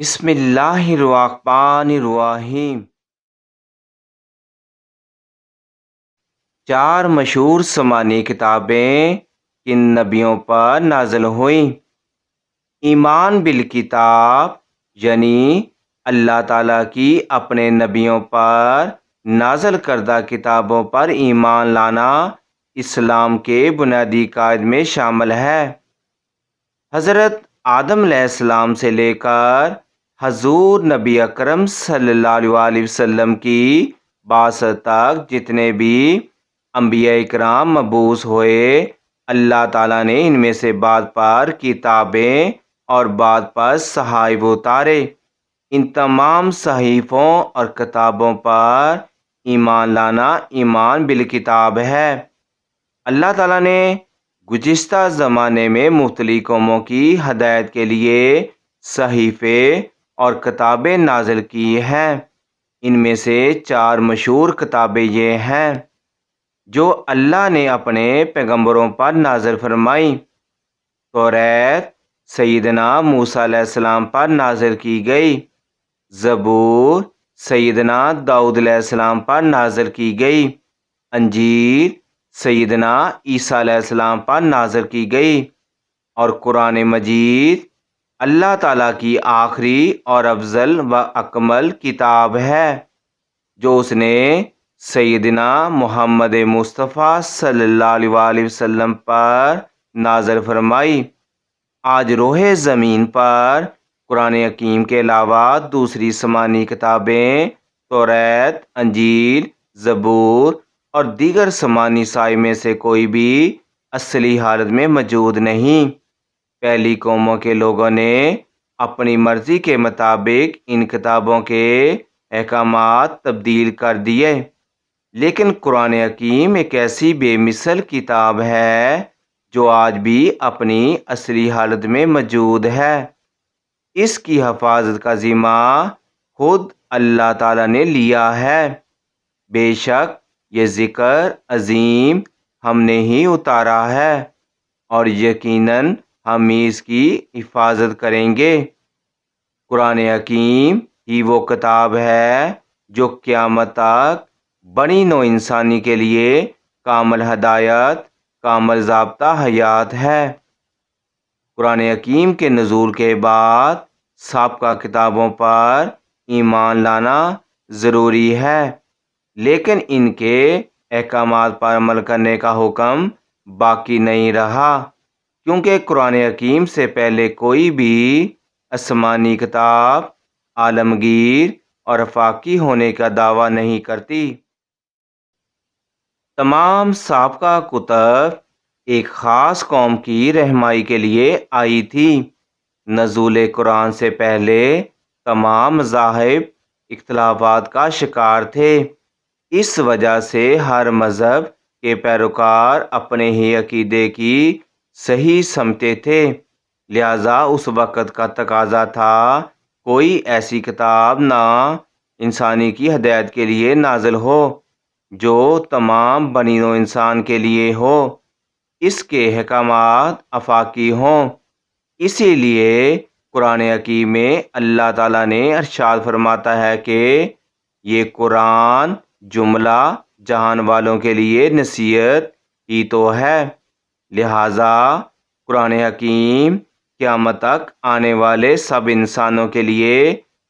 بسم اللہ الرحمن الرحیم۔ چار مشہور سمانی کتابیں کن نبیوں پر نازل ہوئیں؟ ایمان بالکتاب یعنی اللہ تعالیٰ کی اپنے نبیوں پر نازل کردہ کتابوں پر ایمان لانا اسلام کے بنیادی قواعد میں شامل ہے۔ حضرت آدم علیہ السلام سے لے کر حضور نبی اکرم صلی اللہ علیہ وسلم کی بعثت تک جتنے بھی انبیاء اکرام مبعوث ہوئے، اللہ تعالیٰ نے ان میں سے بعض پر کتابیں اور بعض پر صحائف اتارے۔ ان تمام صحیفوں اور کتابوں پر ایمان لانا ایمان بالکتاب ہے۔ اللہ تعالیٰ نے گزشتہ زمانے میں مختلف قوموں کی ہدایت کے لیے صحیفے اور کتابیں نازل کی ہیں۔ ان میں سے چار مشہور کتابیں یہ ہیں جو اللہ نے اپنے پیغمبروں پر نازل فرمائیں۔ توریت سیدنا موسیٰ علیہ السلام پر نازل کی گئی، زبور سیدنا داؤد علیہ السلام پر نازل کی گئی، انجیل سیدنا عیسیٰ علیہ السلام پر نازل کی گئی، اور قرآن مجید اللہ تعالیٰ کی آخری اور افضل و اکمل کتاب ہے جو اس نے سیدنا محمد مصطفیٰ صلی اللہ علیہ وسلم پر نازل فرمائی۔ آج روح زمین پر قرآن حکیم کے علاوہ دوسری سمانی کتابیں توریت، انجیل، زبور اور دیگر سمانی صحائف میں سے کوئی بھی اصلی حالت میں موجود نہیں۔ پہلی قوموں کے لوگوں نے اپنی مرضی کے مطابق ان کتابوں کے احکامات تبدیل کر دیے، لیکن قرآن حکیم ایک ایسی بے مثل کتاب ہے جو آج بھی اپنی اصلی حالت میں موجود ہے۔ اس کی حفاظت کا ذمہ خود اللہ تعالیٰ نے لیا ہے۔ بے شک یہ ذکر عظیم ہم نے ہی اتارا ہے اور یقیناً ہم ہی اس کی حفاظت کریں گے۔ قرآن حکیم ہی وہ کتاب ہے جو قیامت تک بنی نوع انسانی کے لیے کامل ہدایت، کامل ضابطہ حیات ہے۔ قرآن حکیم کے نزول کے بعد سابقہ کتابوں پر ایمان لانا ضروری ہے، لیکن ان کے احکامات پر عمل کرنے کا حکم باقی نہیں رہا، کیونکہ قرآن حکیم سے پہلے کوئی بھی آسمانی کتاب عالمگیر اور آفاقی ہونے کا دعویٰ نہیں کرتی۔ تمام سابقہ کتب ایک خاص قوم کی رہنمائی کے لیے آئی تھی۔ نزول قرآن سے پہلے تمام مذاہب اختلافات کا شکار تھے۔ اس وجہ سے ہر مذہب کے پیروکار اپنے ہی عقیدے کی صحیح سمجھتے تھے، لہذا اس وقت کا تقاضا تھا کوئی ایسی کتاب نہ انسانی کی ہدایت کے لیے نازل ہو جو تمام بنی نوع انسان کے لیے ہو، اس کے احکامات آفاقی ہوں۔ اسی لیے قرآن حکیم میں اللہ تعالیٰ نے ارشاد فرماتا ہے کہ یہ قرآن جملہ جہان والوں کے لیے نصیحت ہی تو ہے، لہذا قرآن حکیم قیامت تک آنے والے سب انسانوں کے لیے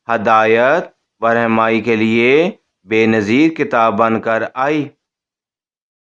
ہدایت و رہنمائی کے لیے بے نظیر کتاب بن کر آئی۔